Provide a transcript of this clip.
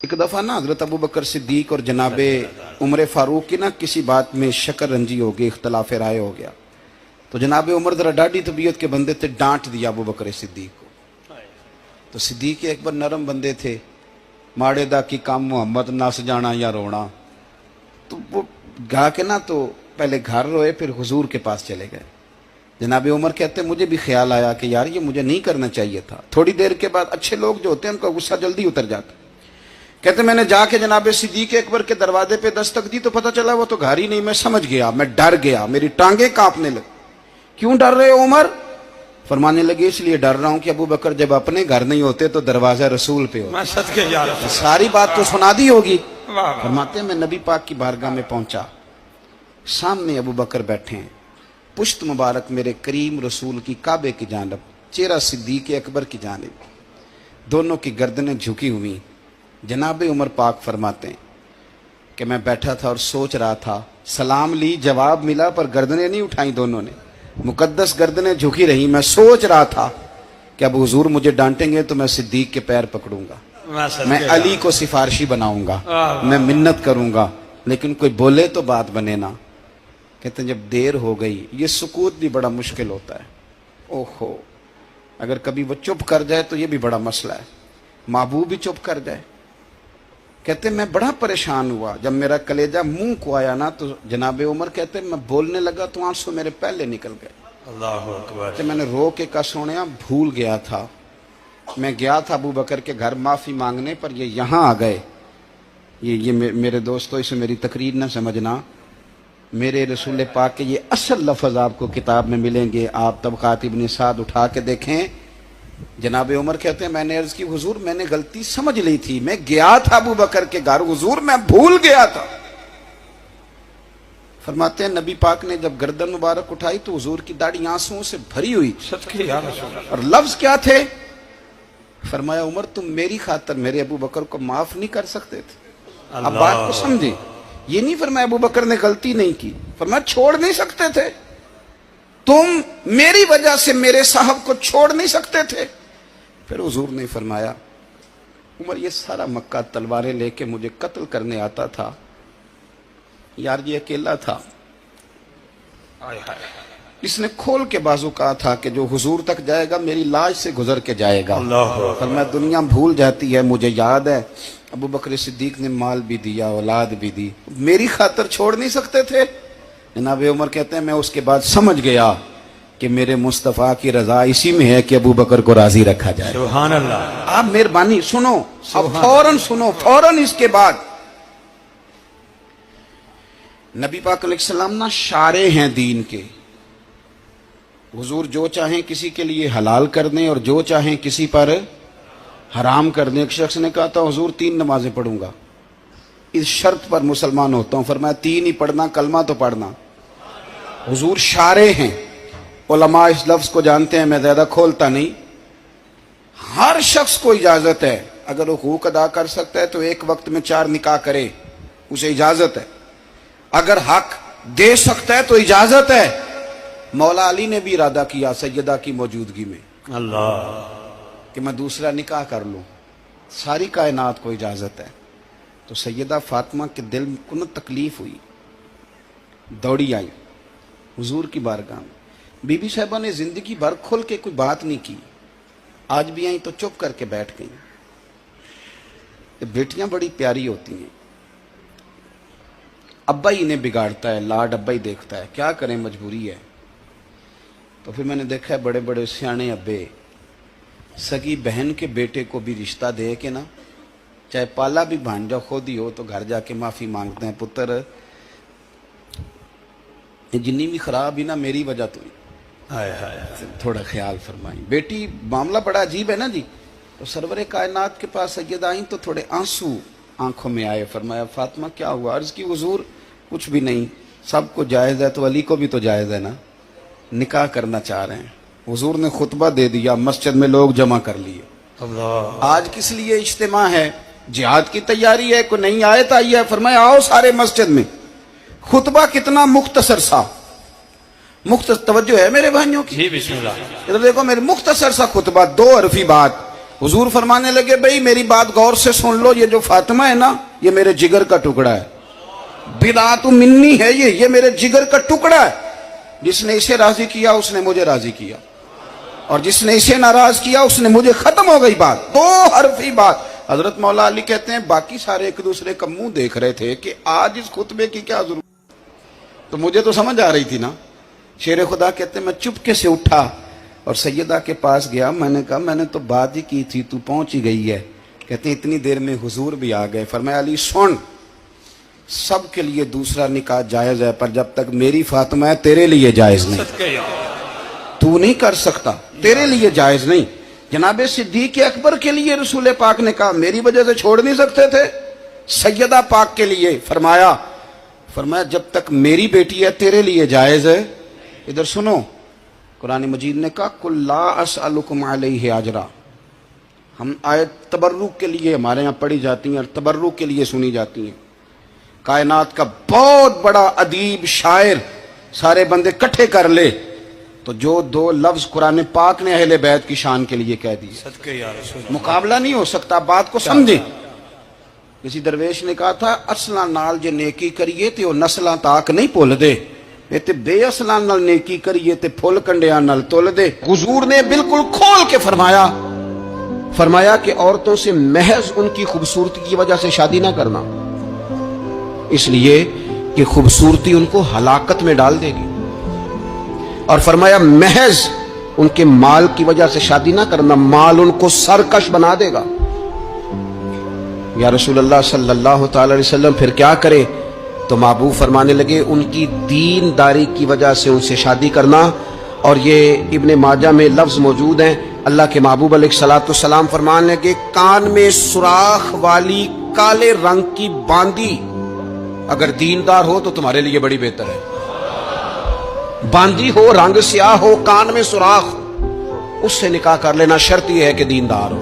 एक दफ़ा ना हज़रत अबू बकर सिद्दीक और जनाबे उमर फ़ारूक की ना किसी बात में शक्कर रंजी हो गई, इख्तलाफ राय हो गया। तो जनाबे उमर ज़रा डाढ़ी तबीयत के बंदे थे, डांट दिया अबू बकर सिद्दीक को। तो सिद्दीक अकबर नरम बंदे थे, माड़े दा की काम मोहम्मद नस जाना या रोना। तो वो गा के ना तो पहले घर रोए, फिर हुजूर के पास चले गए। जनाबे उमर कहते मुझे भी ख्याल आया कि यार ये मुझे नहीं करना चाहिए था। थोड़ी देर के बाद अच्छे लोग जो होते हैं उनका गुस्सा जल्दी उतर जाता है। कहते मैंने जाके जनाबे सिद्दीक अकबर के दरवाजे पे दस्तक दी तो पता चला वो तो घर ही नहीं। मैं समझ गया, मैं डर गया, मेरी टांगे कांपने लगी। क्यों डर रहे हो उमर? फरमाने लगे इसलिए डर रहा हूं कि अबू बकर जब अपने घर नहीं होते तो दरवाजा रसूल पे होता। सारी बात तो सुना दी होगी। फरमाते मैं नबी पाक की बारगाह में पहुंचा, सामने अबू बकर बैठे हैं, पुश्त मुबारक मेरे करीम रसूल की काबे की जानब, चेहरा सिद्दीक अकबर की जानब, दोनों की गर्दनें झुकी हुई। जनाबे उमर पाक फरमाते हैं कि मैं बैठा था और सोच रहा था, सलाम ली, जवाब मिला, पर गर्दनें नहीं उठाई दोनों ने, मुकद्दस गर्दनें झुकी रही। मैं सोच रहा था कि अब हुजूर मुझे डांटेंगे तो मैं सिद्दीक के पैर पकड़ूंगा, मैं अली को सिफारशी बनाऊंगा, मैं मिन्नत करूंगा, लेकिन कोई बोले तो बात बने ना। कहते हैं जब देर हो गई, ये सुकूत भी बड़ा मुश्किल होता है। ओहो, अगर कभी वो चुप कर जाए तो ये भी बड़ा मसला है, महबूब भी चुप कर जाए। कहते मैं बड़ा परेशान हुआ, जब मेरा कलेजा मुंह को आया ना तो जनाबे उमर कहते मैं बोलने लगा तो आंसू मेरे पहले निकल गए। अल्लाह अकबर। तो मैंने रो के कहा सोनिया भूल गया था, मैं गया था अबू बकर के घर माफी मांगने, पर ये यहाँ आ गए। ये मेरे दोस्तों इसे मेरी तकरीर ना समझना, मेरे रसूल पाक के ये असल लफ्ज आपको किताब में मिलेंगे। आप तबक़ात इब्न साद उठा के देखें। जनाबे उमर कहते हैं मैंने अर्ज की हुजूर मैंने गलती समझ ली थी, मैं गया था अबू बकर के घर, हुजूर मैं भूल गया था। फरमाते हैं नबी पाक ने जब गर्दन मुबारक उठाई तो हुजूर की दाढ़ी आंसुओं से भरी हुई। और लफ्ज क्या थे? फरमाया उमर तुम मेरी खातर मेरे अबू बकर को माफ नहीं कर सकते थे। अब बात को समझे, ये नहीं फरमाया अबू बकर ने गलती नहीं की, फरमाया छोड़ नहीं सकते थे, तुम मेरी वजह से मेरे साहब को छोड़ नहीं सकते थे। फिर हुजूर ने फरमाया उमर ये सारा मक्का तलवारें लेके मुझे कत्ल करने आता था, यार ये अकेला था, इसने खोल के बाजू कहा था कि जो हुजूर तक जाएगा मेरी लाश से गुजर के जाएगा। फरमाया दुनिया भूल जाती है, मुझे याद है अबू बकर सिद्दीक ने माल भी दिया, औलाद भी दी, मेरी खातर छोड़ नहीं सकते थे। जनाब उमर कहते हैं मैं उसके बाद समझ गया कि मेरे मुस्तफ़ा की रजा इसी में है कि अबू बकर को राजी रखा जाए। सुभान अल्लाह। आप मेहरबानी सुनो, अब फौरन सुनो, फौरन इसके बाद नबी पाक अलैहिस्सलाम ना शारे हैं दीन के। हुजूर जो चाहें किसी के लिए हलाल कर दें और जो चाहें किसी पर हराम कर दें। एक शख्स ने कहा था हुजूर 3 नमाजें पढ़ूंगा, इस शर्त पर मुसलमान होता हूं। फरमाया 3 ही पढ़ना, कलमा तो पढ़ना। हुजूर शारे हैं, उलमा इस लफ्ज को जानते हैं, मैं ज्यादा खोलता नहीं। हर शख्स को इजाजत है, अगर वो हुकूक अदा कर सकता है तो एक वक्त में 4 निकाह करे, उसे इजाजत है। अगर हक दे सकता है तो इजाजत है। मौला अली ने भी इरादा किया सैयदा की मौजूदगी में अल्लाह कि मैं दूसरा निकाह कर लूं, सारी कायनात को इजाजत है। तो सैयदा फातिमा के दिल को न तकलीफ हुई, दौड़ी आई हुजूर की बारगाह में। बीबी साहिबा ने जिंदगी भर खुल के कोई बात नहीं की, आज भी आई तो चुप करके बैठ गई। बेटियां बड़ी प्यारी होती हैं, अब्बा ही इन्हें बिगाड़ता है, लाड अब्बा ही देखता है, क्या करें मजबूरी है। तो फिर मैंने देखा है बड़े बड़े सियाने अब्बे सगी बहन के बेटे को भी रिश्ता दे के ना, चाहे पाला भी भांजा खुद ही हो, तो घर जाके माफी मांगते हैं, पुत्र जिन्नी भी खराब ही ना मेरी वजह तो थोड़ा ख्याल फरमाई। बेटी मामला बड़ा अजीब है ना जी। तो सरवरे कायनात के पास सैयद आई तो थोड़े आंसू आंखों में आए। फरमाया फातिमा क्या हुआ? अर्ज की हुजूर कुछ भी नहीं, सबको जायज है तो अली को भी तो जायज है ना, निकाह करना चाह रहे हैं। हुजूर ने खुतबा दे दिया, मस्जिद में लोग जमा कर लिए। आज किस लिए इज्तिमा है? जिहाद की तैयारी है, कोई नई आयत आई है, फरमाया आओ सारे मस्जिद में। खुतबा कितना मुख्तसर सा, तवज्जो है मेरे भाइयों की? इधर देखो मेरे मुख्तसर सा खुतबा, 2 हरफी बात, हुजूर फरमाने लगे, भाई मेरी बात गौर से सुन लो, ये जो फातिमा है ना, ये मेरे जिगर का टुकड़ा है, बिदातु मिन्नी है, ये मेरे जिगर का टुकड़ा है। जिसने इसे राजी किया उसने मुझे राजी किया, और जिसने इसे नाराज किया उसने मुझे। खत्म हो गई बात, दो हरफी बात। हजरत मौला अली कहते हैं बाकी सारे एक दूसरे का मुंह देख रहे थे कि आज इस खुतबे की क्या जरूरत, तो मुझे तो समझ आ रही थी ना। शेर खुदा कहते हैं मैं चुपके से उठा और सैयदा के पास गया, मैंने कहा मैंने तो बात ही की थी, तू पहुंच ही गई है। कहते हैं इतनी देर में हुजूर भी आ गए। फरमाया अली सुन, सब के लिए दूसरा निकाह जायज है, पर जब तक मेरी फातिमा है तेरे लिए जायज नहीं, तू नहीं कर सकता, तेरे लिए जायज नहीं। जनाबे सिद्दीक अकबर के लिए रसूल पाक ने कहा मेरी वजह से छोड़ नहीं सकते थे, सैयदा पाक के लिए फरमाया जब तक मेरी बेटी है तेरे लिए जायज है। इधर सुनो, कुरान मजीद ने कहा कुल्ला असअलुकुम अलैहि अजरा। हम आयत तबर्रुक के लिए हमारे यहाँ पढ़ी जाती हैं और तबर्रुक के लिए सुनी जाती हैं। कायनात का बहुत बड़ा अदीब शायर सारे बंदे इकट्ठे कर ले तो जो दो लफ्ज कुरान पाक ने अहले बैत की शान के लिए कह दिए, मुकाबला नहीं हो सकता। बात को समझे। किसी दरवेश ने कहा था असला नाल जे नेकी करिए ते ओ नस्लां ताक नहीं भुल दे, ते बेअसलां नाल नेकी करिए ते फुल कंडियां नाल तुल दे। हुजूर ने बिल्कुल खोल के फरमाया कि औरतों से महज उनकी खूबसूरती की वजह से शादी ना करना, इसलिए कि खूबसूरती उनको हलाकत में डाल देगी। और फरमाया महज उनके माल की वजह से शादी ना करना, माल उनको सरकश बना देगा। या रसूल अल्लाह सल्लल्लाहु अलैहि वसल्लम फिर क्या करे? तो महबूब फरमाने लगे उनकी दीनदारी की वजह से उनसे शादी करना। और ये इब्ने माजा में लफ्ज मौजूद हैं, अल्लाह के महबूब अलैहिस्सलाम फरमाने लगे कान में सुराख वाली काले रंग की बांदी अगर दीनदार हो तो तुम्हारे लिए बड़ी बेहतर है। बांदी हो, रंग स्याह हो, कान में सुराख हो, उससे निकाह कर लेना, शर्त यह है कि दीनदार हो।